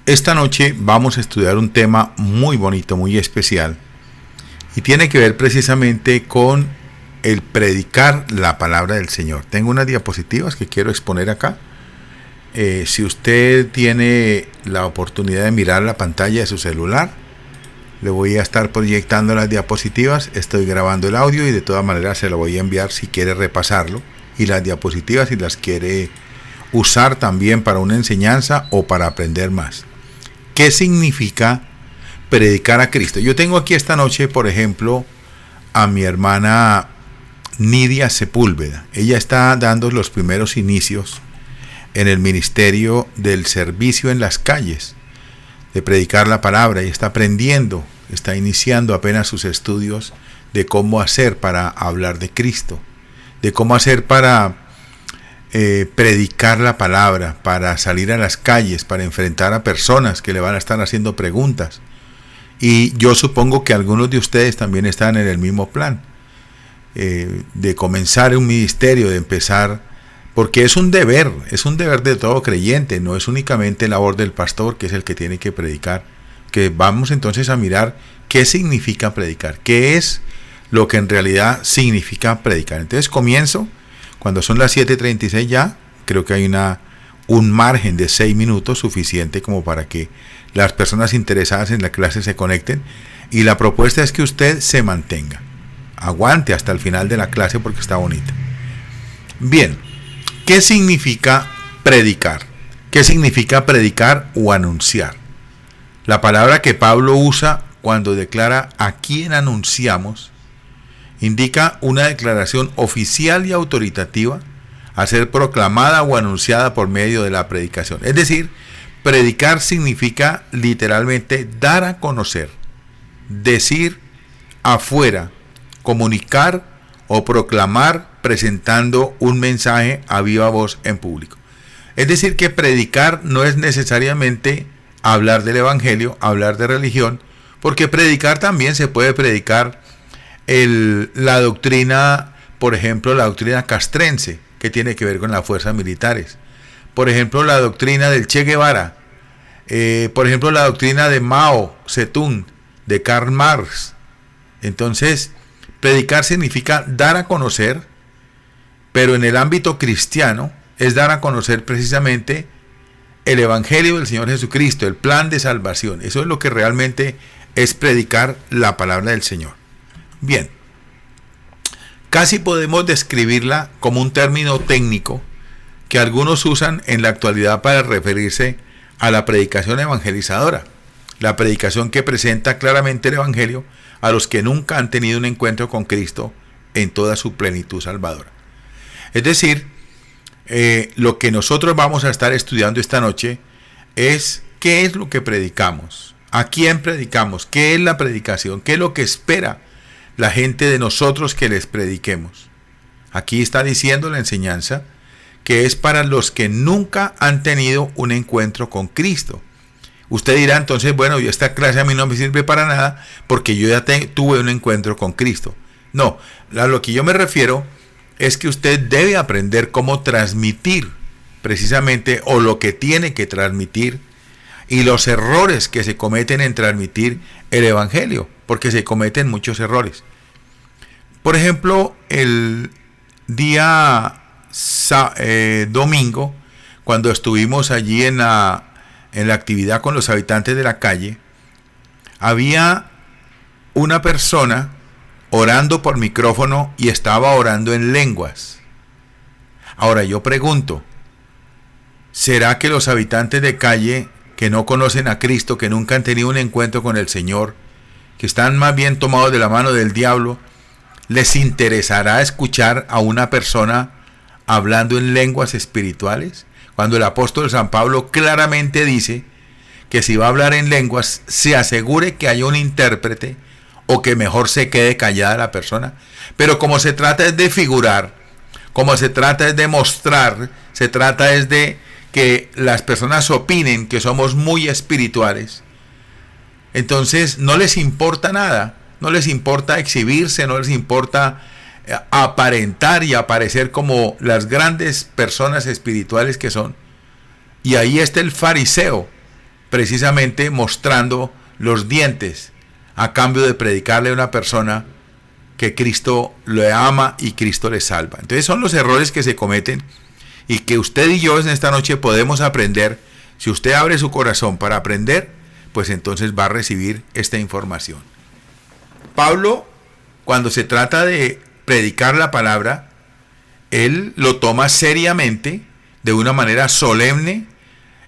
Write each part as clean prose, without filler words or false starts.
Esta noche vamos a estudiar un tema muy bonito, muy especial, y tiene que ver precisamente con el predicar la palabra del Señor. Tengo unas diapositivas que quiero exponer acá. Si usted tiene la oportunidad de mirar la pantalla de su celular, le voy a estar proyectando las diapositivas. Estoy grabando el audio y de todas maneras se lo voy a enviar si quiere repasarlo. Y las diapositivas si las quiere usar también para una enseñanza o para aprender más. ¿Qué significa predicar a Cristo? Yo tengo aquí esta noche, por ejemplo, a mi hermana Nidia Sepúlveda. Ella está dando los primeros inicios en el ministerio del servicio en las calles, de predicar la palabra, y está aprendiendo, está iniciando apenas sus estudios de cómo hacer para hablar de Cristo, de cómo hacer para predicar la palabra, para salir a las calles, para enfrentar a personas que le van a estar haciendo preguntas. Y yo supongo que algunos de ustedes también están en el mismo plan, de comenzar un ministerio, de empezar, porque es un deber de todo creyente, no es únicamente labor del pastor, que es el que tiene que predicar. Que vamos entonces a mirar qué significa predicar, qué es lo que en realidad significa predicar. Entonces comienzo. Cuando son las 7:36 ya, creo que hay un margen de 6 minutos suficiente como para que las personas interesadas en la clase se conecten. Y la propuesta es que usted se mantenga. Aguante hasta el final de la clase porque está bonita. Bien, ¿qué significa predicar? ¿Qué significa predicar o anunciar? La palabra que Pablo usa cuando declara a quién anunciamos indica una declaración oficial y autoritativa a ser proclamada o anunciada por medio de la predicación. Es decir, predicar significa literalmente dar a conocer, decir afuera, comunicar o proclamar presentando un mensaje a viva voz en público. Es decir, que predicar no es necesariamente hablar del evangelio, hablar de religión, porque predicar también se puede predicar la doctrina, por ejemplo, la doctrina castrense, que tiene que ver con las fuerzas militares. Por ejemplo, la doctrina del Che Guevara. Por ejemplo, la doctrina de Mao Zedong, de Karl Marx. Entonces, predicar significa dar a conocer, pero en el ámbito cristiano es dar a conocer precisamente el evangelio del Señor Jesucristo, el plan de salvación. Eso es lo que realmente es predicar la palabra del Señor. Bien, casi podemos describirla como un término técnico que algunos usan en la actualidad para referirse a la predicación evangelizadora, la predicación que presenta claramente el evangelio a los que nunca han tenido un encuentro con Cristo en toda su plenitud salvadora. Es decir, lo que nosotros vamos a estar estudiando esta noche es qué es lo que predicamos, a quién predicamos, qué es la predicación, qué es lo que espera la gente de nosotros que les prediquemos. Aquí está diciendo la enseñanza que es para los que nunca han tenido un encuentro con Cristo. Usted dirá entonces, bueno, esta clase a mí no me sirve para nada porque yo ya tuve un encuentro con Cristo. No, a lo que yo me refiero es que usted debe aprender cómo transmitir precisamente, o lo que tiene que transmitir, y los errores que se cometen en transmitir el evangelio, porque se cometen muchos errores. Por ejemplo, el día domingo, cuando estuvimos allí en la actividad con los habitantes de la calle, había una persona orando por micrófono y estaba orando en lenguas. Ahora yo pregunto, ¿será que los habitantes de calle que no conocen a Cristo, que nunca han tenido un encuentro con el Señor, que están más bien tomados de la mano del diablo, les interesará escuchar a una persona hablando en lenguas espirituales? Cuando el apóstol San Pablo claramente dice que si va a hablar en lenguas, se asegure que haya un intérprete, o que mejor se quede callada la persona. Pero como se trata es de figurar, como se trata es de mostrar, se trata es de que las personas opinen que somos muy espirituales, entonces no les importa nada, no les importa exhibirse, no les importa aparentar y aparecer como las grandes personas espirituales que son. Y ahí está el fariseo, precisamente mostrando los dientes a cambio de predicarle a una persona que Cristo le ama y Cristo le salva. Entonces son los errores que se cometen y que usted y yo en esta noche podemos aprender. Si usted abre su corazón para aprender, pues entonces va a recibir esta información. Pablo, cuando se trata de predicar la palabra, él lo toma seriamente, de una manera solemne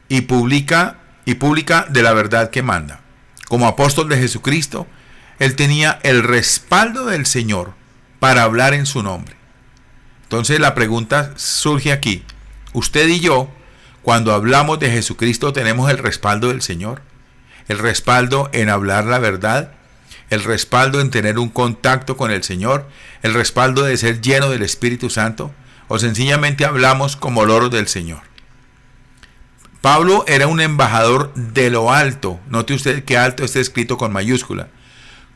y pública de la verdad que manda. Como apóstol de Jesucristo, él tenía el respaldo del Señor para hablar en su nombre. Entonces la pregunta surge aquí. Usted y yo, cuando hablamos de Jesucristo, tenemos el respaldo del Señor, el respaldo en hablar la verdad, el respaldo en tener un contacto con el Señor, el respaldo de ser lleno del Espíritu Santo, o sencillamente hablamos como loros del Señor. Pablo era un embajador de lo alto. Note usted que alto está escrito con mayúscula,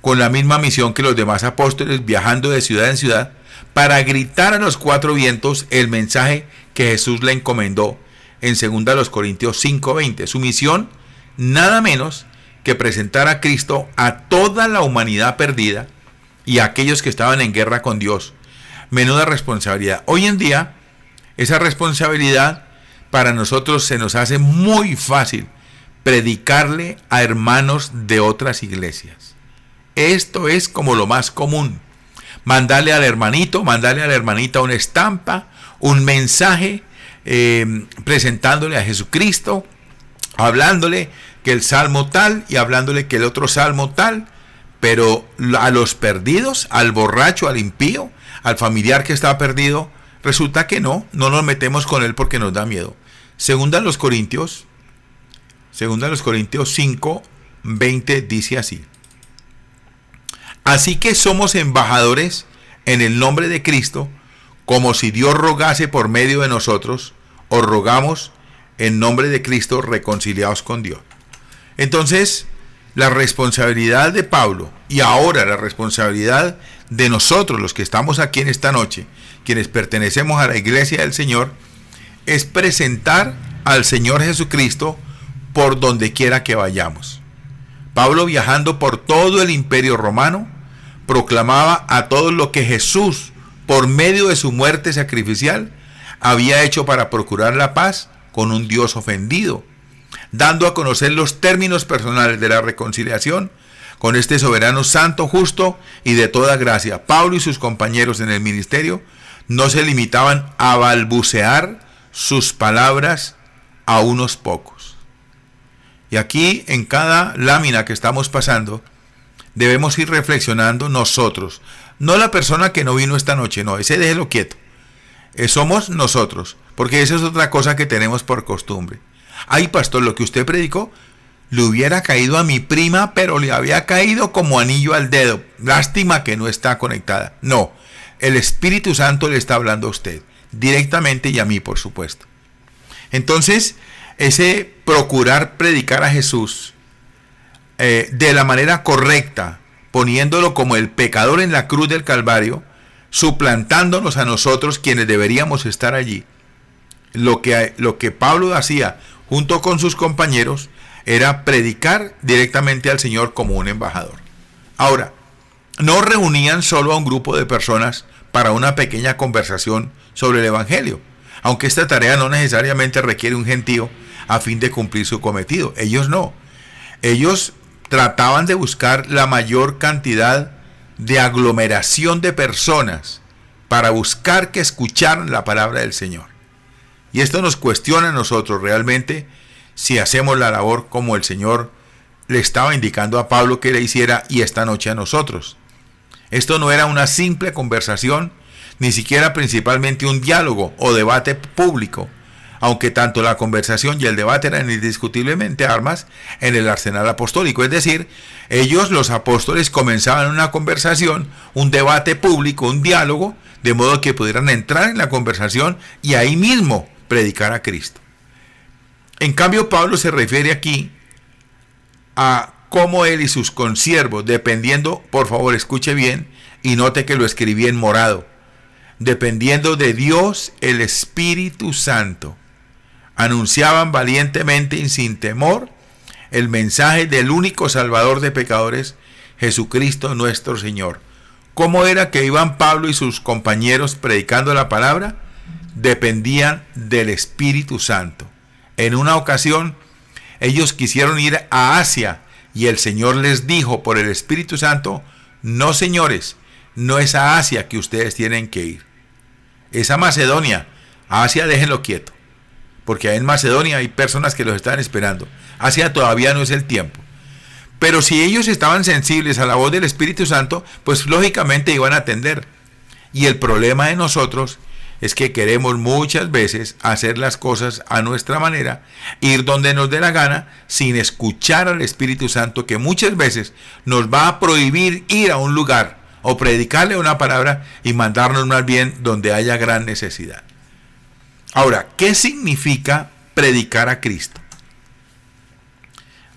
con la misma misión que los demás apóstoles, viajando de ciudad en ciudad para gritar a los cuatro vientos el mensaje que Jesús le encomendó en 2 Corintios 5:20. Su misión, nada menos que presentar a Cristo a toda la humanidad perdida y a aquellos que estaban en guerra con Dios. Menuda responsabilidad. Hoy en día, esa responsabilidad para nosotros se nos hace muy fácil predicarle a hermanos de otras iglesias. Esto es como lo más común. Mandarle al hermanito, mandarle a la hermanita una estampa, un mensaje, presentándole a Jesucristo, hablándole que el salmo tal y hablándole que el otro salmo tal, pero a los perdidos, al borracho, al impío, al familiar que está perdido, resulta que no nos metemos con él porque nos da miedo. Segunda a los Corintios 5:20 dice así: así que somos embajadores en el nombre de Cristo, como si Dios rogase por medio de nosotros, os rogamos en nombre de Cristo, reconciliados con Dios. Entonces, la responsabilidad de Pablo y ahora la responsabilidad de nosotros, los que estamos aquí en esta noche, quienes pertenecemos a la iglesia del Señor, es presentar al Señor Jesucristo por donde quiera que vayamos. Pablo, viajando por todo el imperio romano, proclamaba a todos lo que Jesús, por medio de su muerte sacrificial, había hecho para procurar la paz con un Dios ofendido, dando a conocer los términos personales de la reconciliación con este soberano santo, justo y de toda gracia. Pablo y sus compañeros en el ministerio no se limitaban a balbucear sus palabras a unos pocos. Y aquí, en cada lámina que estamos pasando, debemos ir reflexionando nosotros, no la persona que no vino esta noche, no, ese déjelo quieto. Somos nosotros, porque esa es otra cosa que tenemos por costumbre. Ay, pastor, lo que usted predicó le hubiera caído a mi prima, pero le había caído como anillo al dedo. Lástima que no está conectada. No, el Espíritu Santo le está hablando a usted, directamente, y a mí, por supuesto. Entonces, ese procurar predicar a Jesús de la manera correcta, poniéndolo como el pecador en la cruz del Calvario, suplantándonos a nosotros quienes deberíamos estar allí. Lo que Pablo hacía junto con sus compañeros era predicar directamente al Señor como un embajador. Ahora, no reunían solo a un grupo de personas para una pequeña conversación sobre el Evangelio, aunque esta tarea no necesariamente requiere un gentío a fin de cumplir su cometido. Ellos no. Ellos trataban de buscar la mayor cantidad de aglomeración de personas para buscar que escucharan la palabra del Señor. Y esto nos cuestiona a nosotros realmente si hacemos la labor como el Señor le estaba indicando a Pablo que le hiciera y esta noche a nosotros. Esto no era una simple conversación, ni siquiera principalmente un diálogo o debate público, aunque tanto la conversación y el debate eran indiscutiblemente armas en el arsenal apostólico. Es decir, ellos, los apóstoles, comenzaban una conversación, un debate público, un diálogo, de modo que pudieran entrar en la conversación y ahí mismo predicar a Cristo. En cambio, Pablo se refiere aquí a cómo él y sus consiervos, dependiendo, por favor escuche bien y note que lo escribí en morado, dependiendo de Dios el Espíritu Santo, anunciaban valientemente y sin temor el mensaje del único Salvador de pecadores, Jesucristo nuestro Señor. ¿Cómo era que iban Pablo y sus compañeros predicando la palabra? Dependían del Espíritu Santo. En una ocasión, ellos quisieron ir a Asia y el Señor les dijo por el Espíritu Santo: no, señores, no es a Asia que ustedes tienen que ir. Es a Macedonia. A Asia déjenlo quieto, porque en Macedonia hay personas que los están esperando. Asia todavía no es el tiempo. Pero si ellos estaban sensibles a la voz del Espíritu Santo, pues lógicamente iban a atender. Y el problema de nosotros es que queremos muchas veces hacer las cosas a nuestra manera, ir donde nos dé la gana, sin escuchar al Espíritu Santo, que muchas veces nos va a prohibir ir a un lugar o predicarle una palabra y mandarnos más bien donde haya gran necesidad. Ahora, ¿qué significa predicar a Cristo?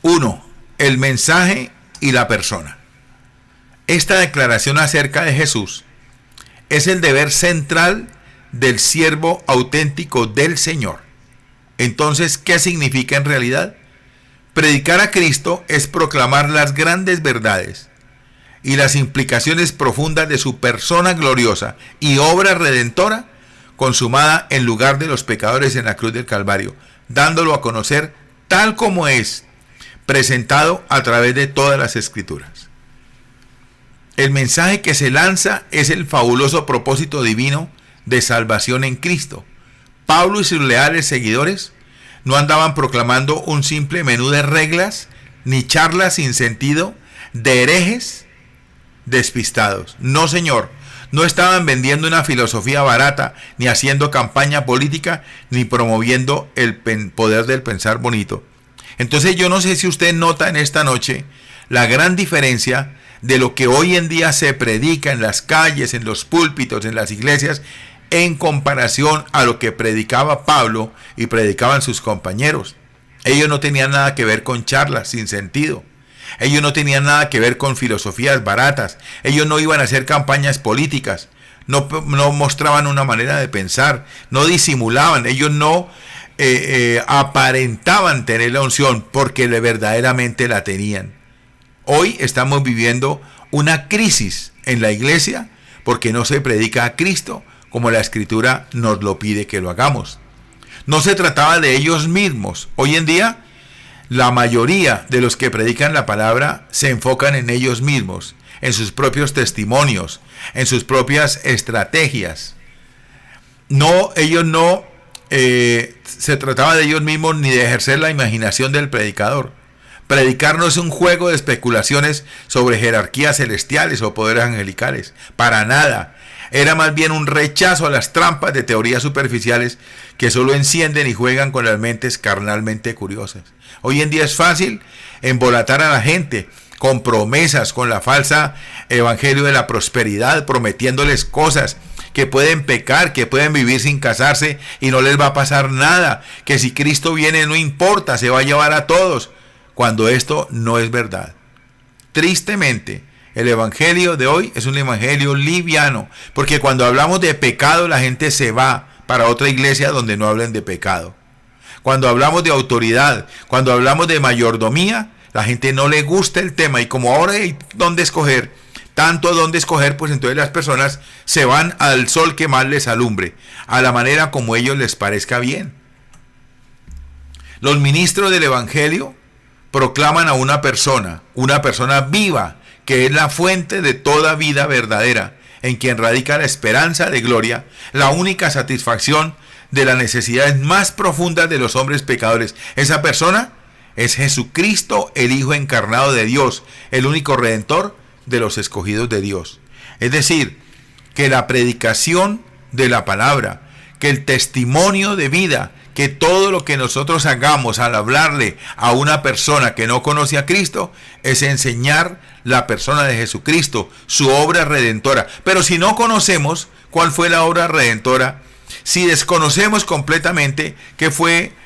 1. El mensaje y la persona. Esta declaración acerca de Jesús es el deber central del siervo auténtico del Señor. Entonces, ¿qué significa en realidad? Predicar a Cristo es proclamar las grandes verdades y las implicaciones profundas de su persona gloriosa y obra redentora consumada en lugar de los pecadores en la cruz del Calvario, dándolo a conocer tal como es, presentado a través de todas las Escrituras. El mensaje que se lanza es el fabuloso propósito divino de salvación en Cristo. Pablo y sus leales seguidores no andaban proclamando un simple menú de reglas ni charlas sin sentido de herejes despistados. No, señor, no estaban vendiendo una filosofía barata, ni haciendo campaña política, ni promoviendo el poder del pensar bonito. Entonces yo no sé si usted nota en esta noche la gran diferencia de lo que hoy en día se predica en las calles, en los púlpitos, en las iglesias, en comparación a lo que predicaba Pablo y predicaban sus compañeros. Ellos no tenían nada que ver con charlas sin sentido. Ellos no tenían nada que ver con filosofías baratas. Ellos no iban a hacer campañas políticas. No mostraban una manera de pensar. No disimulaban. Ellos no aparentaban tener la unción porque verdaderamente la tenían. Hoy estamos viviendo una crisis en la iglesia porque no se predica a Cristo como la Escritura nos lo pide que lo hagamos. No se trataba de ellos mismos. Hoy en día, la mayoría de los que predican la palabra se enfocan en ellos mismos, en sus propios testimonios, en sus propias estrategias. Ellos no se trataba de ellos mismos ni de ejercer la imaginación del predicador. Predicar no es un juego de especulaciones sobre jerarquías celestiales o poderes angelicales. Para nada. Era más bien un rechazo a las trampas de teorías superficiales que solo encienden y juegan con las mentes carnalmente curiosas. Hoy en día es fácil embolatar a la gente con promesas, con la falsa evangelio de la prosperidad, prometiéndoles cosas, que pueden pecar, que pueden vivir sin casarse y no les va a pasar nada, que si Cristo viene no importa, se va a llevar a todos, cuando esto no es verdad. Tristemente, el evangelio de hoy es un evangelio liviano, porque cuando hablamos de pecado la gente se va para otra iglesia donde no hablen de pecado. Cuando hablamos de autoridad, cuando hablamos de mayordomía, la gente no le gusta el tema, y como ahora hay dónde escoger, tanto dónde escoger, pues entonces las personas se van al sol que más les alumbre, a la manera como a ellos les parezca bien. Los ministros del evangelio proclaman a una persona viva, que es la fuente de toda vida verdadera, en quien radica la esperanza de gloria, la única satisfacción de las necesidades más profundas de los hombres pecadores. Esa persona es Jesucristo, el Hijo encarnado de Dios, el único redentor de los escogidos de Dios. Es decir, que la predicación de la palabra, que el testimonio de vida, que todo lo que nosotros hagamos al hablarle a una persona que no conoce a Cristo es enseñar la persona de Jesucristo, su obra redentora. Pero si no conocemos cuál fue la obra redentora, si desconocemos completamente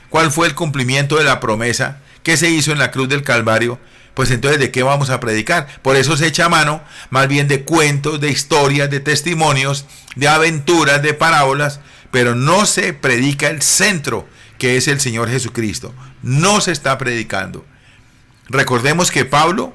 cuál fue el cumplimiento de la promesa, qué se hizo en la cruz del Calvario, pues entonces ¿de qué vamos a predicar? Por eso se echa mano más bien de cuentos, de historias, de testimonios, de aventuras, de parábolas, pero no se predica el centro, que es el Señor Jesucristo. No se está predicando. Recordemos que Pablo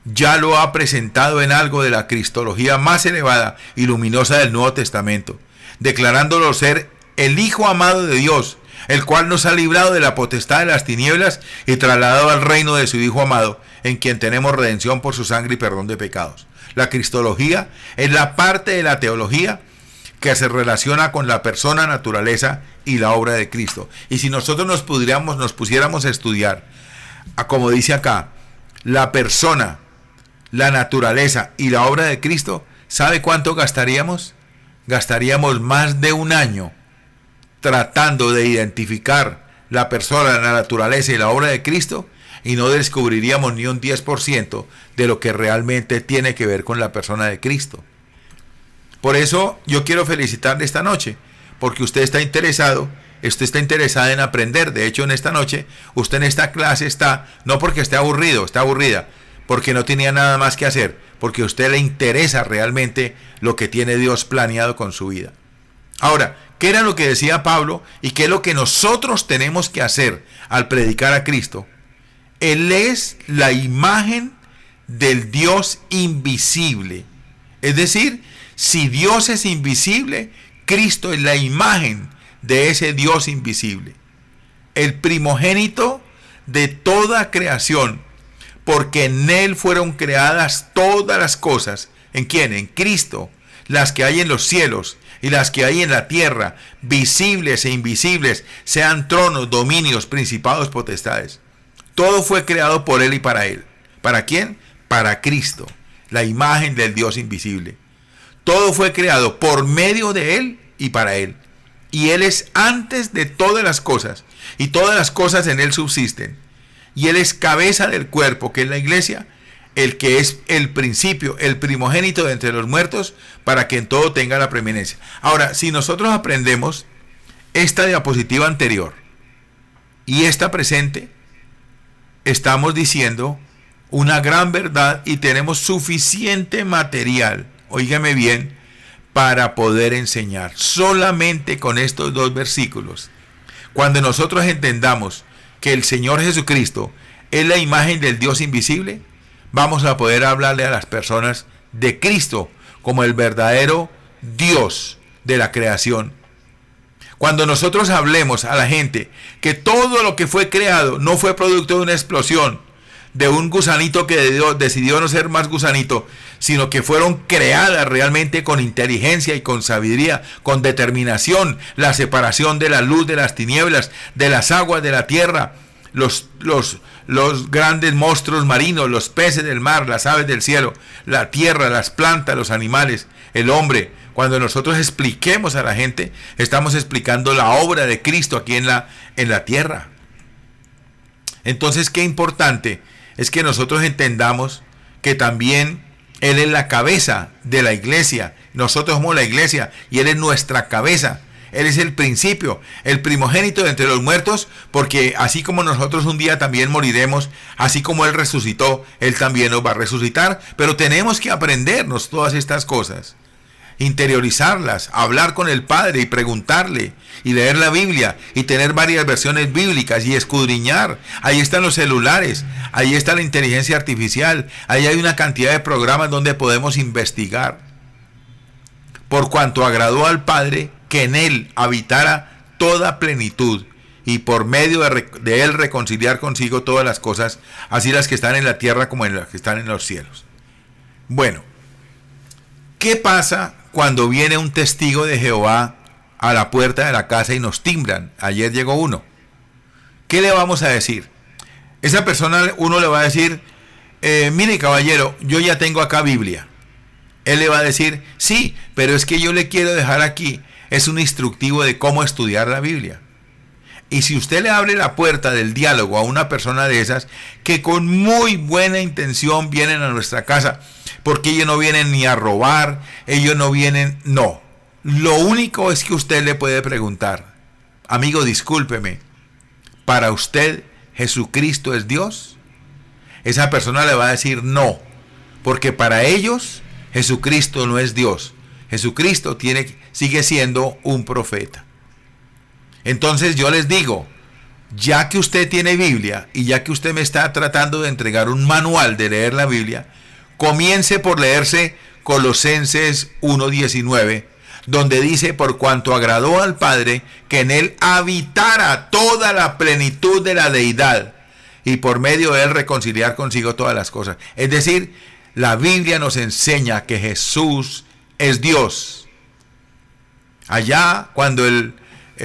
ya lo ha presentado en algo de la cristología más elevada y luminosa del Nuevo Testamento, declarándolo ser el Hijo amado de Dios, el cual nos ha librado de la potestad de las tinieblas y trasladado al reino de su Hijo amado, en quien tenemos redención por su sangre y perdón de pecados. La cristología es la parte de la teología que se relaciona con la persona, naturaleza y la obra de Cristo. Y si nosotros nos pusiéramos a estudiar, como dice acá, la persona, la naturaleza y la obra de Cristo, ¿sabe cuánto gastaríamos? Gastaríamos más de un año tratando de identificar la persona, la naturaleza y la obra de Cristo, y no descubriríamos ni un 10% de lo que realmente tiene que ver con la persona de Cristo. Por eso yo quiero felicitarle esta noche, porque usted está interesada en aprender. De hecho, en esta noche, usted en esta clase está, no porque esté aburrido, está aburrida, porque no tenía nada más que hacer, porque a usted le interesa realmente lo que tiene Dios planeado con su vida. Ahora, ¿qué era lo que decía Pablo y qué es lo que nosotros tenemos que hacer al predicar a Cristo? Él es la imagen del Dios invisible. Es decir, si Dios es invisible, Cristo es la imagen de ese Dios invisible. El primogénito de toda creación, porque en Él fueron creadas todas las cosas. ¿En quién? En Cristo. Las que hay en los cielos y las que hay en la tierra, visibles e invisibles, sean tronos, dominios, principados, potestades. Todo fue creado por Él y para Él. ¿Para quién? Para Cristo, la imagen del Dios invisible. Todo fue creado por medio de Él y para Él. Y Él es antes de todas las cosas, y todas las cosas en Él subsisten. Y Él es cabeza del cuerpo, que es la iglesia, el que es el principio, el primogénito de entre los muertos, para que en todo tenga la preeminencia. Ahora, si nosotros aprendemos esta diapositiva anterior y esta presente, estamos diciendo una gran verdad y tenemos suficiente material, óigame bien, para poder enseñar. Solamente con estos dos versículos, cuando nosotros entendamos que el Señor Jesucristo es la imagen del Dios invisible, vamos a poder hablarle a las personas de Cristo como el verdadero Dios de la creación. Cuando nosotros hablemos a la gente que todo lo que fue creado no fue producto de una explosión, de un gusanito que decidió no ser más gusanito, sino que fueron creadas realmente con inteligencia y con sabiduría, con determinación, la separación de la luz de las tinieblas, de las aguas de la tierra, los grandes monstruos marinos, los peces del mar, las aves del cielo, la tierra, las plantas, los animales, el hombre. Cuando nosotros expliquemos a la gente, estamos explicando la obra de Cristo aquí en la tierra. Entonces, qué importante es que nosotros entendamos que también Él es la cabeza de la iglesia. Nosotros somos la iglesia y Él es nuestra cabeza. Él es el principio, el primogénito de entre los muertos, porque así como nosotros un día también moriremos, así como Él resucitó, Él también nos va a resucitar. Pero tenemos que aprendernos todas estas cosas, interiorizarlas, hablar con el Padre y preguntarle, y leer la Biblia, y tener varias versiones bíblicas, y escudriñar. Ahí están los celulares, ahí está la inteligencia artificial, ahí hay una cantidad de programas donde podemos investigar. Por cuanto agradó al Padre que en Él habitara toda plenitud, y por medio de Él reconciliar consigo todas las cosas, así las que están en la tierra como en las que están en los cielos. Bueno, ¿qué pasa cuando viene un testigo de Jehová a la puerta de la casa y nos timbran? Ayer llegó uno. ¿Qué le vamos a decir? Esa persona, uno le va a decir, mire caballero, yo ya tengo acá Biblia. Él le va a decir, sí, pero es que yo le quiero dejar aquí, es un instructivo de cómo estudiar la Biblia. Y si usted le abre la puerta del diálogo a una persona de esas, que con muy buena intención vienen a nuestra casa, porque ellos no vienen ni a robar, ellos no vienen, no. Lo único es que usted le puede preguntar, amigo, discúlpeme, ¿para usted Jesucristo es Dios? Esa persona le va a decir no, porque para ellos Jesucristo no es Dios. Jesucristo sigue siendo un profeta. Entonces yo les digo, ya que usted tiene Biblia y ya que usted me está tratando de entregar un manual de leer la Biblia, comience por leerse Colosenses 1:19, donde dice: por cuanto agradó al Padre que en él habitara toda la plenitud de la deidad, y por medio de él reconciliar consigo todas las cosas. Es decir, la Biblia nos enseña que Jesús es Dios. Allá, cuando el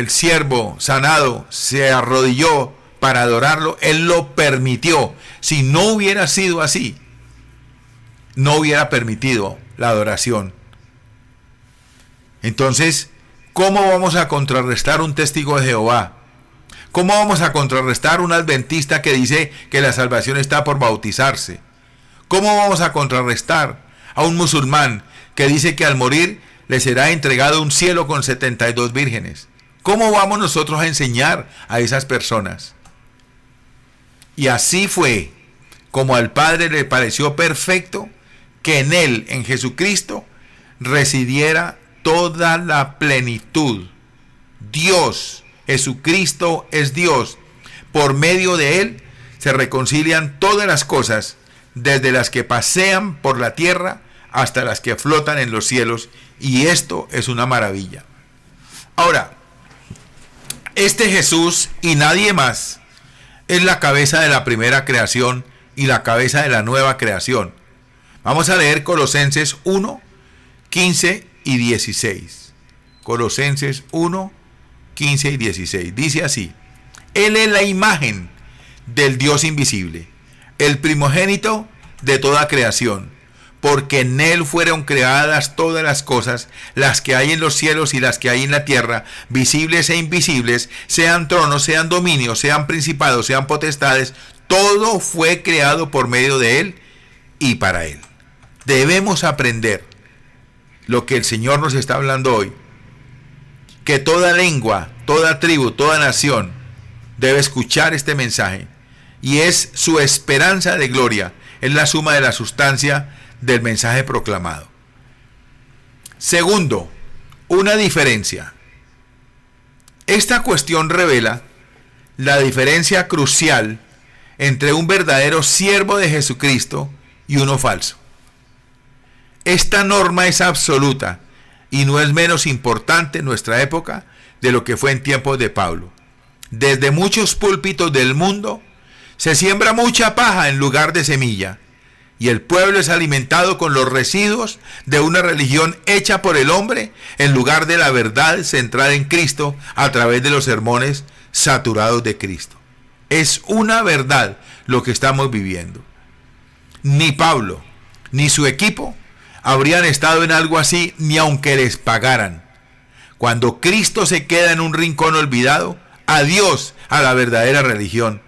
siervo sanado se arrodilló para adorarlo, él lo permitió. Si no hubiera sido así, no hubiera permitido la adoración. Entonces, ¿cómo vamos a contrarrestar un testigo de Jehová? ¿Cómo vamos a contrarrestar un adventista que dice que la salvación está por bautizarse? ¿Cómo vamos a contrarrestar a un musulmán que dice que al morir le será entregado un cielo con 72 vírgenes? ¿Cómo vamos nosotros a enseñar a esas personas? Y así fue como al Padre le pareció perfecto que en él, en Jesucristo, residiera toda la plenitud. Dios, Jesucristo es Dios. Por medio de él se reconcilian todas las cosas, desde las que pasean por la tierra hasta las que flotan en los cielos, y esto es una maravilla. Ahora, este Jesús y nadie más es la cabeza de la primera creación y la cabeza de la nueva creación. Vamos a leer Colosenses 1, 15 y 16. Colosenses 1, 15 y 16. Dice así: Él es la imagen del Dios invisible, el primogénito de toda creación, porque en Él fueron creadas todas las cosas, las que hay en los cielos y las que hay en la tierra, visibles e invisibles, sean tronos, sean dominios, sean principados, sean potestades. Todo fue creado por medio de Él y para Él. Debemos aprender lo que el Señor nos está hablando hoy, que toda lengua, toda tribu, toda nación debe escuchar este mensaje, y es su esperanza de gloria, es la suma de la sustancia del mensaje proclamado. Segundo, una diferencia. Esta cuestión revela la diferencia crucial entre un verdadero siervo de Jesucristo y uno falso. Esta norma es absoluta y no es menos importante en nuestra época de lo que fue en tiempos de Pablo. Desde muchos púlpitos del mundo se siembra mucha paja en lugar de semilla, y el pueblo es alimentado con los residuos de una religión hecha por el hombre en lugar de la verdad centrada en Cristo a través de los sermones saturados de Cristo. Es una verdad lo que estamos viviendo. Ni Pablo ni su equipo habrían estado en algo así ni aunque les pagaran. Cuando Cristo se queda en un rincón olvidado, adiós a la verdadera religión.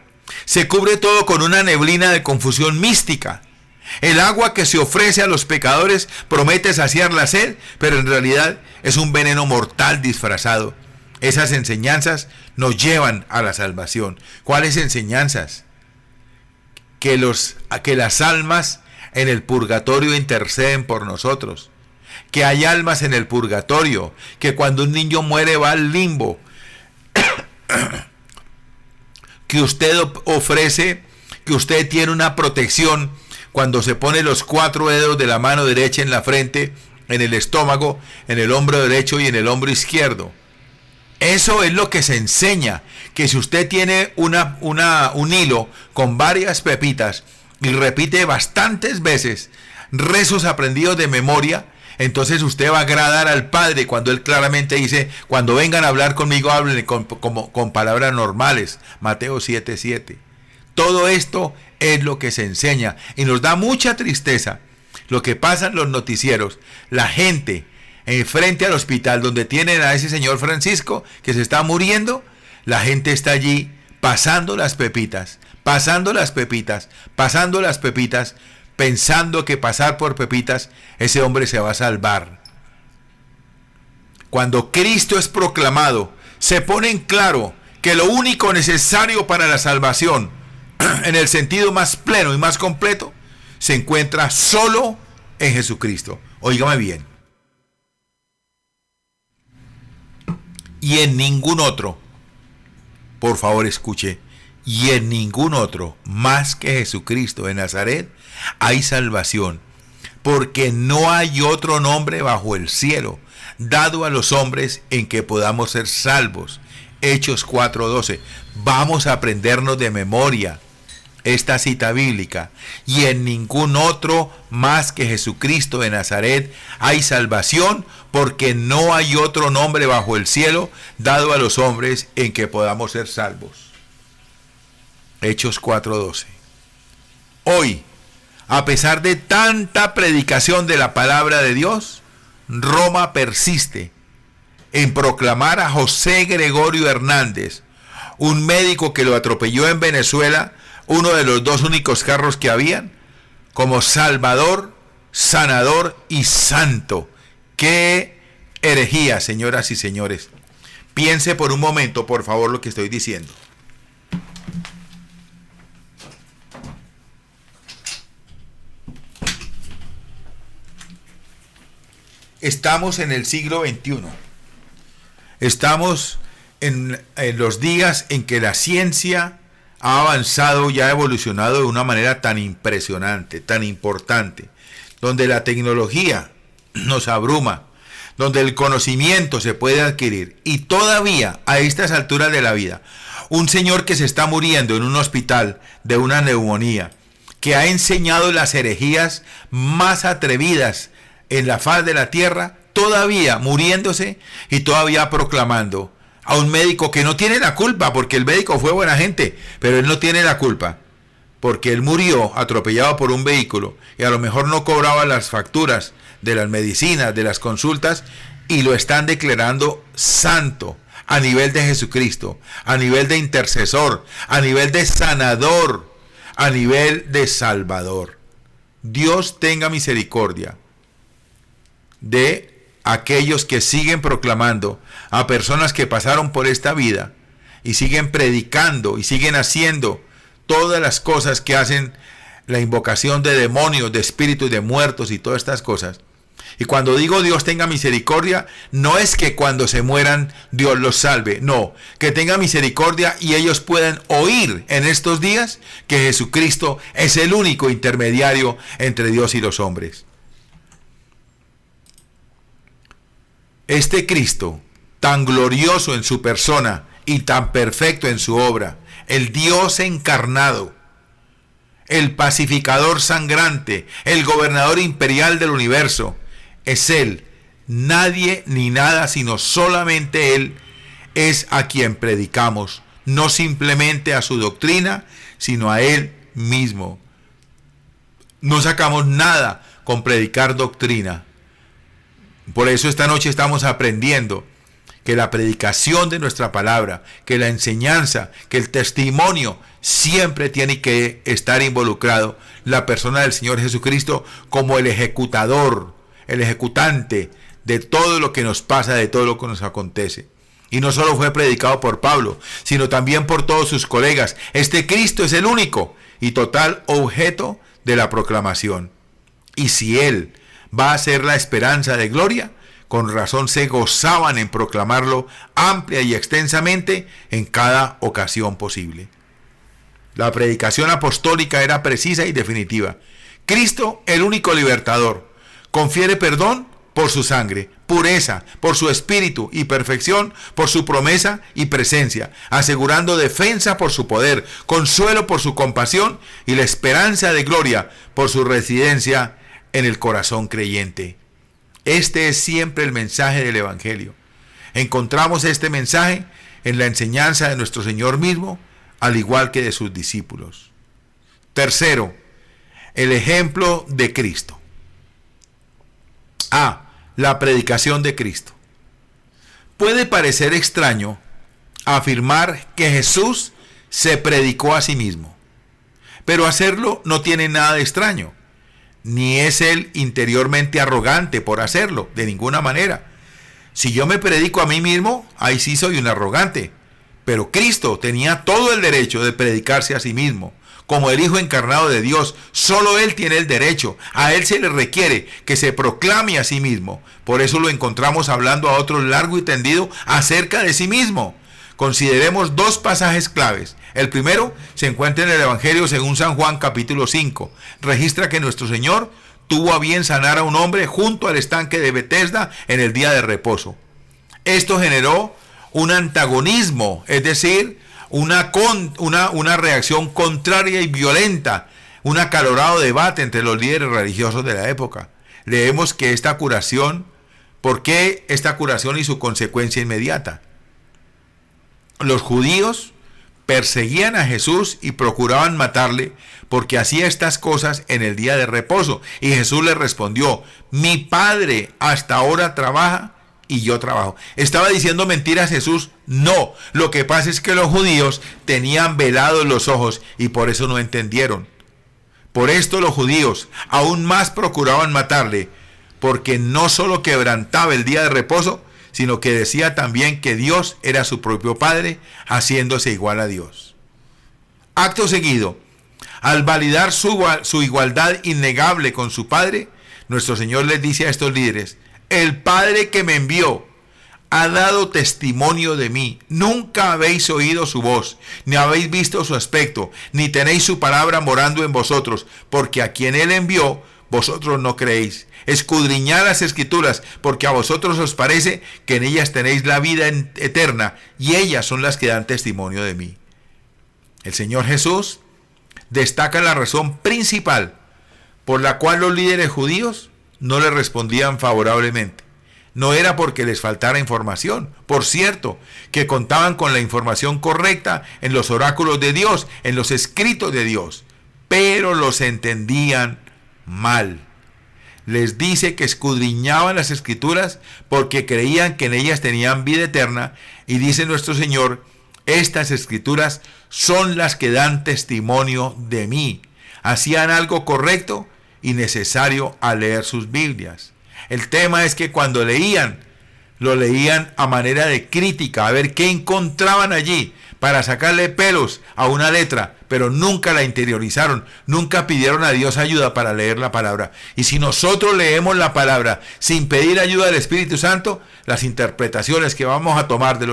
Se cubre todo con una neblina de confusión mística. El agua que se ofrece a los pecadores promete saciar la sed, pero en realidad es un veneno mortal disfrazado. Esas enseñanzas nos llevan a la salvación. ¿Cuáles enseñanzas? Que las almas en el purgatorio interceden por nosotros, que hay almas en el purgatorio, que cuando un niño muere va al limbo, que usted ofrece, que usted tiene una protección cuando se pone los 4 dedos de la mano derecha en la frente, en el estómago, en el hombro derecho y en el hombro izquierdo. Eso es lo que se enseña, que si usted tiene un hilo con varias pepitas y repite bastantes veces rezos aprendidos de memoria, entonces usted va a agradar al Padre cuando Él claramente dice: cuando vengan a hablar conmigo, hablen con palabras normales. Mateo 7:7. Todo esto es lo que se enseña, y nos da mucha tristeza lo que pasa en los noticieros. La gente frente al hospital donde tienen a ese señor Francisco que se está muriendo, la gente está allí pasando las pepitas, pensando que pasar por pepitas ese hombre se va a salvar. Cuando Cristo es proclamado, se pone en claro que lo único necesario para la salvación, en el sentido más pleno y más completo, se encuentra solo en Jesucristo. Óigame bien. Y en ningún otro. por favor escuche, y en ningún otro más que Jesucristo de Nazaret hay salvación, porque no hay otro nombre bajo el cielo dado a los hombres en que podamos ser salvos. Hechos 4:12. Vamos a aprendernos de memoria esta cita bíblica. Y en ningún otro más que Jesucristo de Nazaret hay salvación, porque no hay otro nombre bajo el cielo dado a los hombres en que podamos ser salvos. Hechos 4:12. Hoy, a pesar de tanta predicación de la palabra de Dios, Roma persiste en proclamar a José Gregorio Hernández, un médico que lo atropelló en Venezuela, uno de los dos únicos carros que habían, como Salvador, sanador y santo. ¡Qué herejía, señoras y señores! Piense por un momento, por favor, lo que estoy diciendo. Estamos en el siglo XXI. Estamos en los días en que la ciencia ha avanzado y ha evolucionado de una manera tan impresionante, tan importante, donde la tecnología nos abruma, donde el conocimiento se puede adquirir, y todavía a estas alturas de la vida, un señor que se está muriendo en un hospital de una neumonía, que ha enseñado las herejías más atrevidas en la faz de la tierra, todavía muriéndose y todavía proclamando a un médico que no tiene la culpa, porque el médico fue buena gente, pero él no tiene la culpa, porque él murió atropellado por un vehículo y a lo mejor no cobraba las facturas de las medicinas, de las consultas, y lo están declarando santo a nivel de Jesucristo, a nivel de intercesor, a nivel de sanador, a nivel de salvador. Dios tenga misericordia de aquellos que siguen proclamando, a personas que pasaron por esta vida y siguen predicando y siguen haciendo todas las cosas que hacen, la invocación de demonios, de espíritus de muertos y todas estas cosas. Y cuando digo Dios tenga misericordia, no es que cuando se mueran Dios los salve, no, que tenga misericordia y ellos puedan oír en estos días que Jesucristo es el único intermediario entre Dios y los hombres. Este Cristo, tan glorioso en su persona y tan perfecto en su obra, el Dios encarnado, el pacificador sangrante, el gobernador imperial del universo, es Él, nadie ni nada, sino solamente Él es a quien predicamos, no simplemente a su doctrina, sino a Él mismo. No sacamos nada con predicar doctrina. Por eso esta noche estamos aprendiendo que la predicación de nuestra palabra, que la enseñanza, que el testimonio, siempre tiene que estar involucrado la persona del Señor Jesucristo como el ejecutador, el ejecutante de todo lo que nos pasa, de todo lo que nos acontece. Y no solo fue predicado por Pablo, sino también por todos sus colegas. Este Cristo es el único y total objeto de la proclamación. Y si Él va a ser la esperanza de gloria, con razón se gozaban en proclamarlo amplia y extensamente en cada ocasión posible. La predicación apostólica era precisa y definitiva. Cristo, el único libertador, confiere perdón por su sangre, pureza por su espíritu y perfección por su promesa y presencia, asegurando defensa por su poder, consuelo por su compasión y la esperanza de gloria por su residencia en el corazón creyente. Este es siempre el mensaje del Evangelio. Encontramos este mensaje en la enseñanza de nuestro Señor mismo, al igual que de sus discípulos. Tercero, el ejemplo de Cristo. La predicación de Cristo. Puede parecer extraño afirmar que Jesús se predicó a sí mismo, pero hacerlo no tiene nada de extraño, ni es él interiormente arrogante por hacerlo, de ninguna manera. Si yo me predico a mí mismo, ahí sí soy un arrogante, pero Cristo tenía todo el derecho de predicarse a sí mismo. Como el Hijo encarnado de Dios, solo Él tiene el derecho. A Él se le requiere que se proclame a sí mismo. Por eso lo encontramos hablando a otros largo y tendido acerca de sí mismo. Consideremos dos pasajes claves. El primero se encuentra en el Evangelio según San Juan capítulo 5. Registra que nuestro Señor tuvo a bien sanar a un hombre junto al estanque de Betesda en el día de reposo. Esto generó un antagonismo, es decir, una reacción contraria y violenta, un acalorado debate entre los líderes religiosos de la época. Leemos que esta curación, ¿por qué esta curación y su consecuencia inmediata? Los judíos perseguían a Jesús y procuraban matarle porque hacía estas cosas en el día de reposo. Y Jesús les respondió: mi Padre hasta ahora trabaja y yo trabajo. ¿Estaba diciendo mentiras Jesús? No. Lo que pasa es que los judíos tenían velados los ojos y por eso no entendieron. Por esto los judíos aún más procuraban matarle, porque no solo quebrantaba el día de reposo, sino que decía también que Dios era su propio Padre, haciéndose igual a Dios. Acto seguido, al validar su igualdad innegable con su Padre, nuestro Señor les dice a estos líderes: el Padre que me envió ha dado testimonio de mí. Nunca habéis oído su voz, ni habéis visto su aspecto, ni tenéis su palabra morando en vosotros, porque a quien Él envió, vosotros no creéis. Escudriñad las Escrituras, porque a vosotros os parece que en ellas tenéis la vida eterna, y ellas son las que dan testimonio de mí. El Señor Jesús destaca la razón principal por la cual los líderes judíos no le respondían favorablemente. No era porque les faltara información. Por cierto, que contaban con la información correcta en los oráculos de Dios, en los escritos de Dios, pero los entendían mal. Les dice que escudriñaban las Escrituras porque creían que en ellas tenían vida eterna, y dice nuestro Señor: estas Escrituras son las que dan testimonio de mí. Hacían algo correcto y necesario al leer sus Biblias. El tema es que cuando leían, lo leían a manera de crítica, a ver qué encontraban allí para sacarle pelos a una letra, pero nunca la interiorizaron, nunca pidieron a Dios ayuda para leer la palabra. Y si nosotros leemos la palabra sin pedir ayuda del Espíritu Santo, las interpretaciones que vamos a tomar de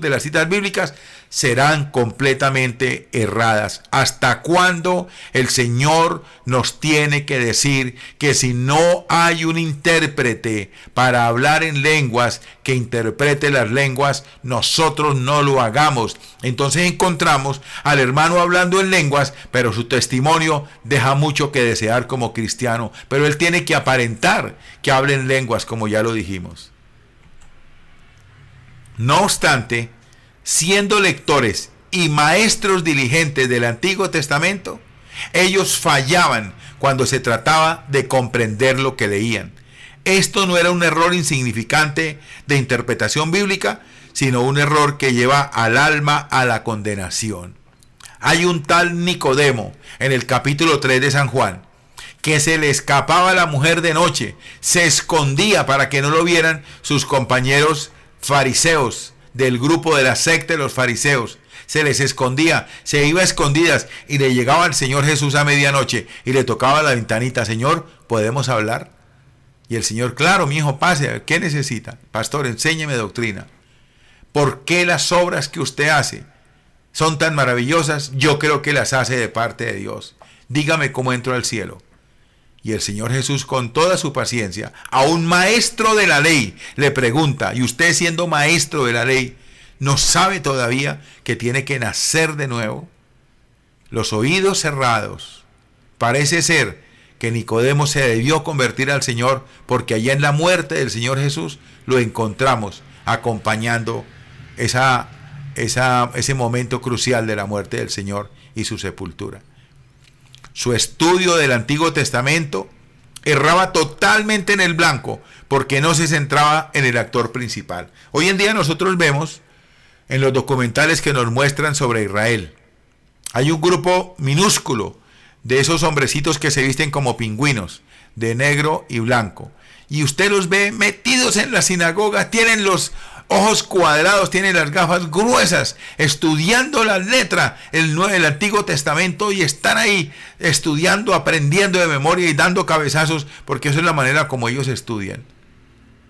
las citas bíblicas serán completamente erradas. ¿Hasta cuándo el Señor nos tiene que decir que si no hay un intérprete para hablar en lenguas que interprete las lenguas, nosotros no lo hagamos? Entonces encontramos al hermano hablando en lenguas, pero su testimonio deja mucho que desear como cristiano, pero él tiene que aparentar que habla en lenguas, como ya lo dijimos. No obstante, siendo lectores y maestros diligentes del Antiguo Testamento, ellos fallaban cuando se trataba de comprender lo que leían. Esto no era un error insignificante de interpretación bíblica, sino un error que lleva al alma a la condenación. Hay un tal Nicodemo en el capítulo 3 de San Juan, que se le escapaba a la mujer de noche, se escondía para que no lo vieran sus compañeros fariseos, del grupo de la secta de los fariseos. Se les escondía, se iba a escondidas y le llegaba al Señor Jesús a medianoche y le tocaba la ventanita: Señor, ¿podemos hablar? Y el Señor: claro, mi hijo, pase, ¿qué necesita? Pastor, enséñeme doctrina. ¿Por qué las obras que usted hace son tan maravillosas? Yo creo que las hace de parte de Dios. Dígame cómo entro al cielo. Y el Señor Jesús, con toda su paciencia, a un maestro de la ley le pregunta: ¿y usted, siendo maestro de la ley, no sabe todavía que tiene que nacer de nuevo? Los oídos cerrados. Parece ser que Nicodemo se debió convertir al Señor, porque allá en la muerte del Señor Jesús lo encontramos acompañando ese momento crucial de la muerte del Señor y su sepultura. Su estudio del Antiguo Testamento erraba totalmente en el blanco, porque no se centraba en el actor principal. Hoy en día nosotros vemos en los documentales que nos muestran sobre Israel, hay un grupo minúsculo de esos hombrecitos que se visten como pingüinos, de negro y blanco, y usted los ve metidos en la sinagoga, tienen los ojos cuadrados, tienen las gafas gruesas, estudiando la letra, el Antiguo Testamento, y están ahí estudiando, aprendiendo de memoria y dando cabezazos, porque eso es la manera como ellos estudian.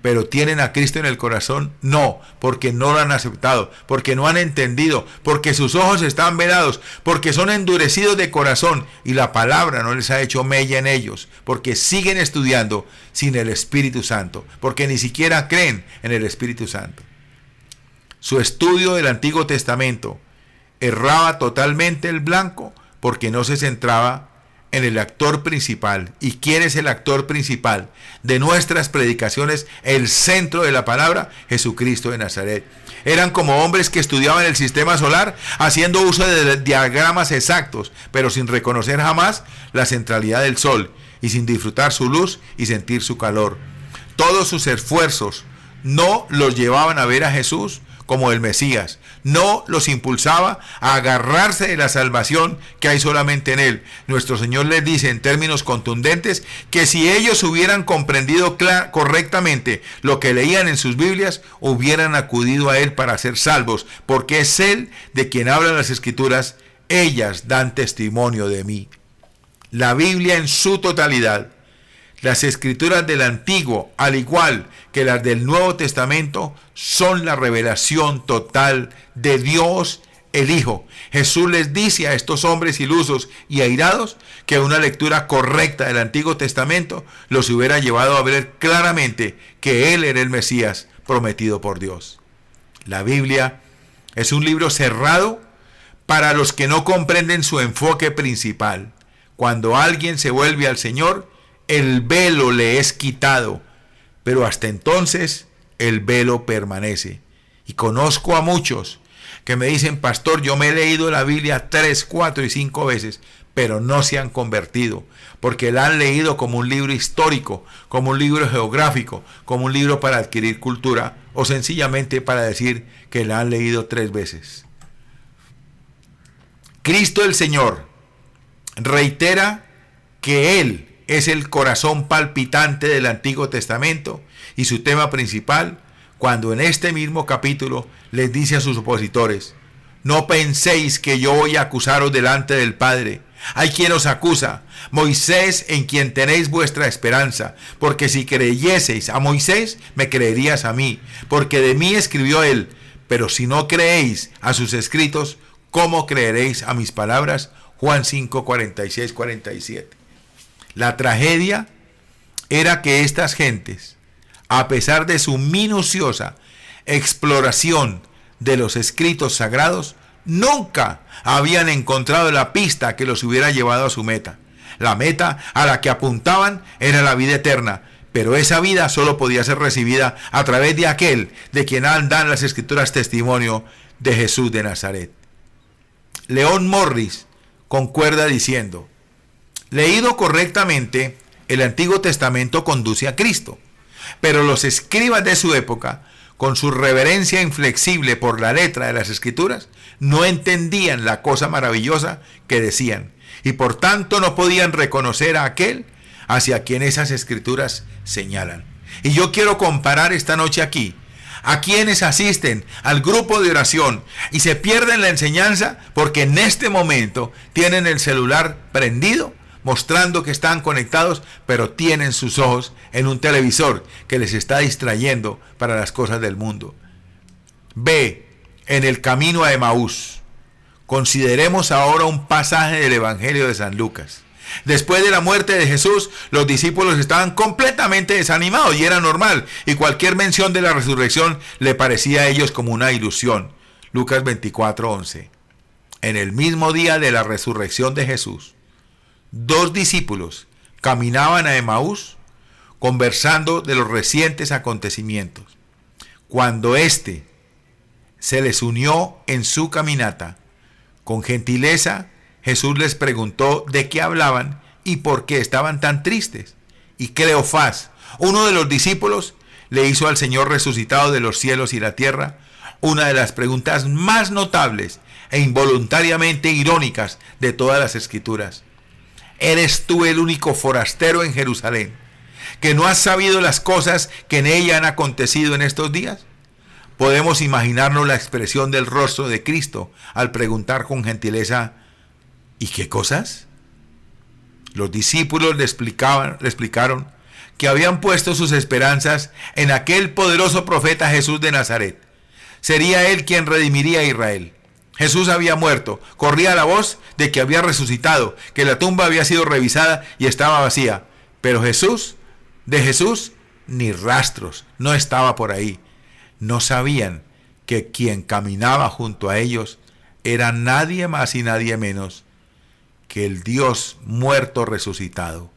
pero ¿tienen a Cristo en el corazón? No, porque no lo han aceptado, porque no han entendido, porque sus ojos están velados, porque son endurecidos de corazón y la palabra no les ha hecho mella en ellos, porque siguen estudiando sin el Espíritu Santo, porque ni siquiera creen en el Espíritu Santo. Su estudio del Antiguo Testamento erraba totalmente el blanco porque no se centraba en el actor principal. ¿Y quién es el actor principal de nuestras predicaciones? El centro de la palabra, Jesucristo de Nazaret. Eran como hombres que estudiaban el sistema solar haciendo uso de diagramas exactos, pero sin reconocer jamás la centralidad del sol y sin disfrutar su luz y sentir su calor. Todos sus esfuerzos no los llevaban a ver a Jesús como el Mesías, no los impulsaba a agarrarse de la salvación que hay solamente en Él. Nuestro Señor les dice en términos contundentes que si ellos hubieran comprendido correctamente lo que leían en sus Biblias, hubieran acudido a Él para ser salvos, porque es Él de quien hablan las Escrituras. Ellas dan testimonio de mí. La Biblia en su totalidad, las Escrituras del Antiguo, al igual que las del Nuevo Testamento, son la revelación total de Dios el Hijo. Jesús les dice a estos hombres ilusos y airados que una lectura correcta del Antiguo Testamento los hubiera llevado a ver claramente que Él era el Mesías prometido por Dios. La Biblia es un libro cerrado para los que no comprenden su enfoque principal. Cuando alguien se vuelve al Señor, el velo le es quitado, pero hasta entonces el velo permanece. Y conozco a muchos que me dicen: pastor, yo me he leído la Biblia 3, 4 y 5 veces, pero no se han convertido, porque la han leído como un libro histórico, como un libro geográfico, como un libro para adquirir cultura, o sencillamente para decir que la han leído 3 veces. Cristo el Señor reitera que Él es el corazón palpitante del Antiguo Testamento y su tema principal, cuando en este mismo capítulo les dice a sus opositores: no penséis que yo voy a acusaros delante del Padre. Hay quien os acusa, Moisés, en quien tenéis vuestra esperanza, porque si creyeseis a Moisés, me creerías a mí, porque de mí escribió él. Pero si no creéis a sus escritos, ¿cómo creeréis a mis palabras? Juan 5, 46, 47. La tragedia era que estas gentes, a pesar de su minuciosa exploración de los escritos sagrados, nunca habían encontrado la pista que los hubiera llevado a su meta. La meta a la que apuntaban era la vida eterna, pero esa vida solo podía ser recibida a través de aquel de quien dan las Escrituras testimonio, de Jesús de Nazaret. Leon Morris concuerda diciendo: leído correctamente, el Antiguo Testamento conduce a Cristo, pero los escribas de su época, con su reverencia inflexible por la letra de las Escrituras, no entendían la cosa maravillosa que decían, y por tanto no podían reconocer a aquel hacia quien esas Escrituras señalan. Y yo quiero comparar esta noche aquí a quienes asisten al grupo de oración y se pierden la enseñanza porque en este momento tienen el celular prendido, mostrando que están conectados, pero tienen sus ojos en un televisor que les está distrayendo para las cosas del mundo. B. En el camino a Emaús. Consideremos ahora un pasaje del Evangelio de San Lucas. Después de la muerte de Jesús, los discípulos estaban completamente desanimados y era normal, y cualquier mención de la resurrección le parecía a ellos como una ilusión. Lucas 24:11. En el mismo día de la resurrección de Jesús, 2 discípulos caminaban a Emaús conversando de los recientes acontecimientos. Cuando éste se les unió en su caminata, con gentileza Jesús les preguntó de qué hablaban y por qué estaban tan tristes. Y Cleofás, uno de los discípulos, le hizo al Señor resucitado de los cielos y la tierra una de las preguntas más notables e involuntariamente irónicas de todas las Escrituras. ¿Eres tú el único forastero en Jerusalén, que no has sabido las cosas que en ella han acontecido en estos días? Podemos imaginarnos la expresión del rostro de Cristo al preguntar con gentileza: ¿y qué cosas? Los discípulos le explicaron que habían puesto sus esperanzas en aquel poderoso profeta Jesús de Nazaret. Sería él quien redimiría a Israel. Jesús había muerto, corría la voz de que había resucitado, que la tumba había sido revisada y estaba vacía. Pero de Jesús, ni rastros, no estaba por ahí. No sabían que quien caminaba junto a ellos era nadie más y nadie menos que el Dios muerto resucitado.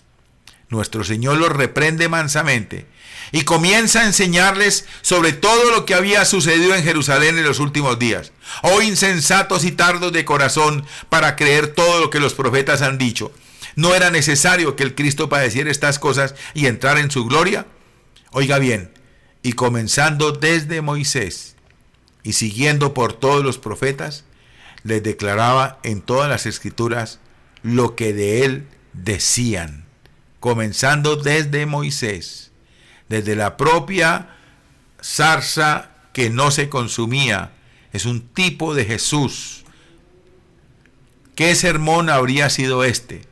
Nuestro Señor los reprende mansamente y comienza a enseñarles sobre todo lo que había sucedido en Jerusalén en los últimos días. Oh insensatos y tardos de corazón para creer todo lo que los profetas han dicho. ¿No era necesario que el Cristo padeciera estas cosas y entrara en su gloria? Oiga bien, y comenzando desde Moisés y siguiendo por todos los profetas, les declaraba en todas las escrituras lo que de él decían. Comenzando desde Moisés, desde la propia zarza que no se consumía, es un tipo de Jesús. ¿Qué sermón habría sido este?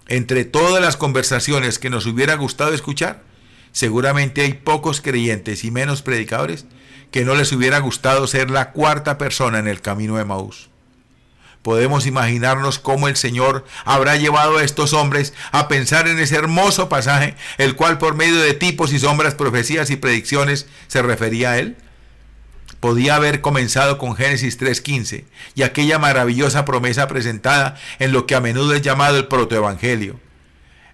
Entre todas las conversaciones que nos hubiera gustado escuchar, seguramente hay pocos creyentes y menos predicadores que no les hubiera gustado ser la cuarta persona en el camino de Emaús. Podemos imaginarnos cómo el Señor habrá llevado a estos hombres a pensar en ese hermoso pasaje, el cual por medio de tipos y sombras, profecías y predicciones se refería a él. Podía haber comenzado con Génesis 3:15 y aquella maravillosa promesa presentada en lo que a menudo es llamado el protoevangelio.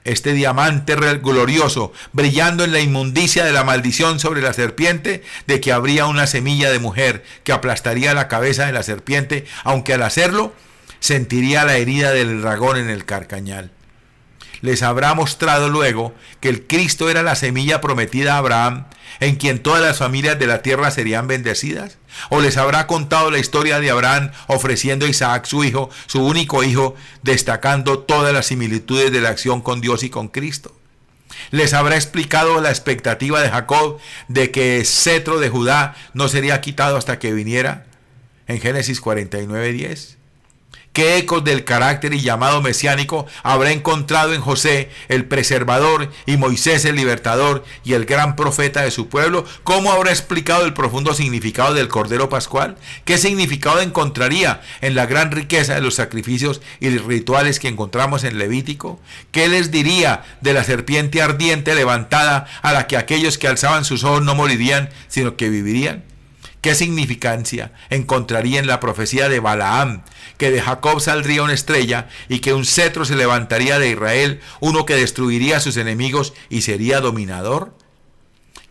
Este diamante glorioso, brillando en la inmundicia de la maldición sobre la serpiente, de que habría una semilla de mujer que aplastaría la cabeza de la serpiente, aunque al hacerlo sentiría la herida del dragón en el carcañal. Les habrá mostrado luego que el Cristo era la semilla prometida a Abraham, en quien todas las familias de la tierra serían bendecidas. O les habrá contado la historia de Abraham ofreciendo a Isaac su hijo, su único hijo, destacando todas las similitudes de la acción con Dios y con Cristo. Les habrá explicado la expectativa de Jacob de que el cetro de Judá no sería quitado hasta que viniera, en Génesis 49:10. ¿Qué ecos del carácter y llamado mesiánico habrá encontrado en José, el preservador, y Moisés, el libertador y el gran profeta de su pueblo? ¿Cómo habrá explicado el profundo significado del Cordero Pascual? ¿Qué significado encontraría en la gran riqueza de los sacrificios y rituales que encontramos en Levítico? ¿Qué les diría de la serpiente ardiente levantada a la que aquellos que alzaban sus ojos no morirían, sino que vivirían? ¿Qué significancia encontraría en la profecía de Balaam, que de Jacob saldría una estrella y que un cetro se levantaría de Israel, uno que destruiría a sus enemigos y sería dominador?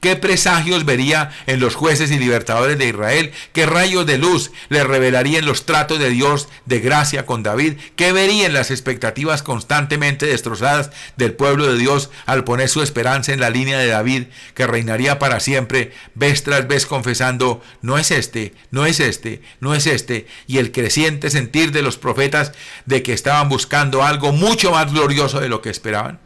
¿Qué presagios vería en los jueces y libertadores de Israel? ¿Qué rayos de luz le revelarían los tratos de Dios de gracia con David? ¿Qué vería en las expectativas constantemente destrozadas del pueblo de Dios al poner su esperanza en la línea de David, que reinaría para siempre, vez tras vez confesando, no es este, no es este, no es este, y el creciente sentir de los profetas de que estaban buscando algo mucho más glorioso de lo que esperaban?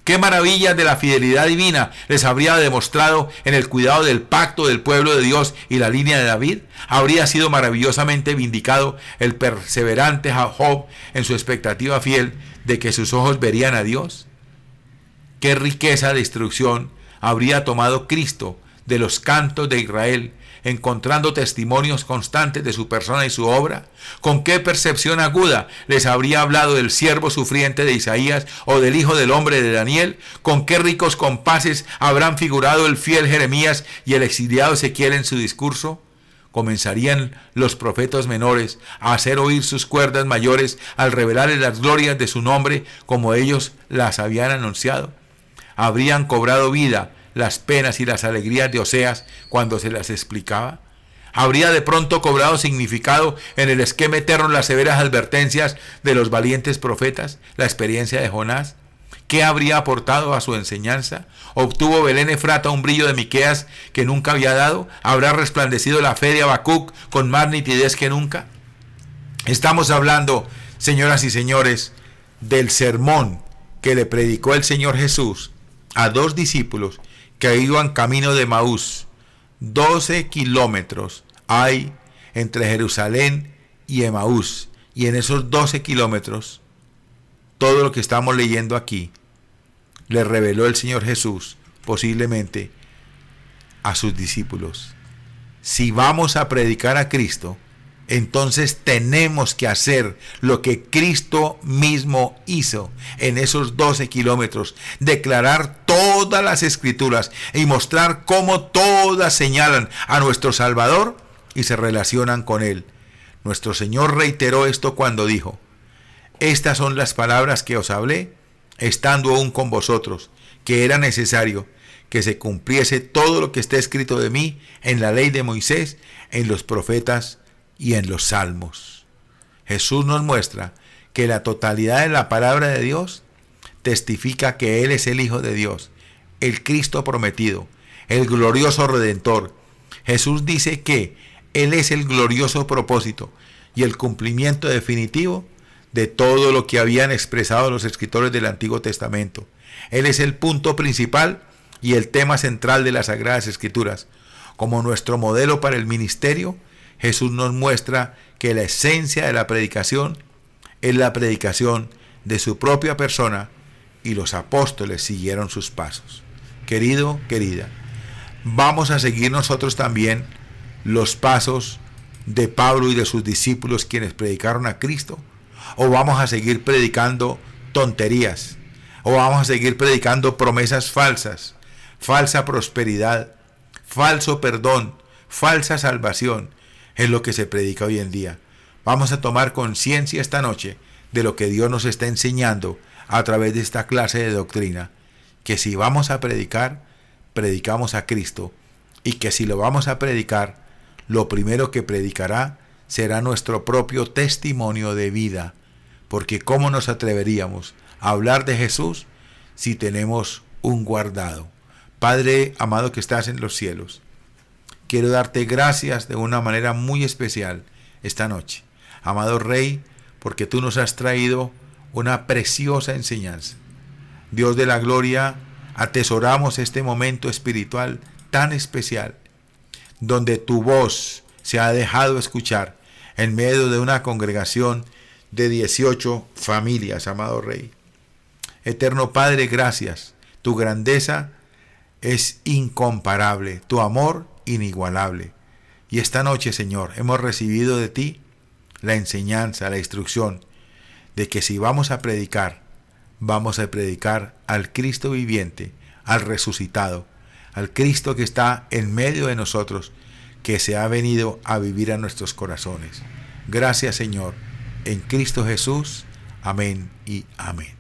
¿Qué maravillas de la fidelidad divina les habría demostrado en el cuidado del pacto del pueblo de Dios y la línea de David? Habría sido maravillosamente vindicado el perseverante Job en su expectativa fiel de que sus ojos verían a Dios. ¿Qué riqueza de instrucción habría tomado Cristo de los cantos de Israel, encontrando testimonios constantes de su persona y su obra? ¿Con qué percepción aguda les habría hablado del siervo sufriente de Isaías o del hijo del hombre de Daniel? ¿Con qué ricos compases habrán figurado el fiel Jeremías y el exiliado Ezequiel en su discurso? Comenzarían los profetas menores a hacer oír sus cuerdas mayores al revelarles las glorias de su nombre como ellos las habían anunciado. Habrían cobrado vida las penas y las alegrías de Oseas cuando se las explicaba. Habría de pronto cobrado significado en el esquema eterno las severas advertencias de los valientes profetas, la experiencia de Jonás. ¿Qué habría aportado a su enseñanza? ¿Obtuvo Belén Efrata un brillo de Miqueas que nunca había dado? ¿Habrá resplandecido la fe de Habacuc con más nitidez que nunca? Estamos hablando, señoras y señores, del sermón que le predicó el Señor Jesús a dos discípulos que iban camino de Emaús. 12 kilómetros hay entre Jerusalén y Emaús, y en esos 12 kilómetros, todo lo que estamos leyendo aquí le reveló el Señor Jesús, posiblemente a sus discípulos. Si vamos a predicar a Cristo, entonces tenemos que hacer lo que Cristo mismo hizo en esos 12 kilómetros, declarar todas las escrituras y mostrar cómo todas señalan a nuestro Salvador y se relacionan con Él. Nuestro Señor reiteró esto cuando dijo: estas son las palabras que os hablé, estando aún con vosotros, que era necesario que se cumpliese todo lo que está escrito de mí en la ley de Moisés, en los profetas y en los salmos. Jesús nos muestra que la totalidad de la palabra de Dios testifica que Él es el Hijo de Dios, el Cristo prometido, el glorioso Redentor. Jesús dice que Él es el glorioso propósito y el cumplimiento definitivo de todo lo que habían expresado los escritores del Antiguo Testamento. Él es el punto principal y el tema central de las Sagradas Escrituras. Como nuestro modelo para el ministerio, Jesús nos muestra que la esencia de la predicación es la predicación de su propia persona, y los apóstoles siguieron sus pasos. Querido, querida, vamos a seguir nosotros también los pasos de Pablo y de sus discípulos, quienes predicaron a Cristo, o vamos a seguir predicando tonterías, o vamos a seguir predicando promesas falsas, falsa prosperidad, falso perdón, falsa salvación. Es lo que se predica hoy en día. Vamos a tomar conciencia esta noche de lo que Dios nos está enseñando a través de esta clase de doctrina, que si vamos a predicar, predicamos a Cristo, y que si lo vamos a predicar, lo primero que predicará será nuestro propio testimonio de vida, porque ¿cómo nos atreveríamos a hablar de Jesús si tenemos un guardado? Padre amado que estás en los cielos, quiero darte gracias de una manera muy especial esta noche, amado Rey, porque tú nos has traído una preciosa enseñanza. Dios de la gloria, atesoramos este momento espiritual tan especial, donde tu voz se ha dejado escuchar en medio de una congregación de 18 familias, amado Rey. Eterno Padre, gracias. Tu grandeza es incomparable, tu amor inigualable. Y esta noche, Señor, hemos recibido de ti la enseñanza, la instrucción de que si vamos a predicar al Cristo viviente, al resucitado, al Cristo que está en medio de nosotros, que se ha venido a vivir a nuestros corazones. Gracias, Señor, en Cristo Jesús. Amén y amén.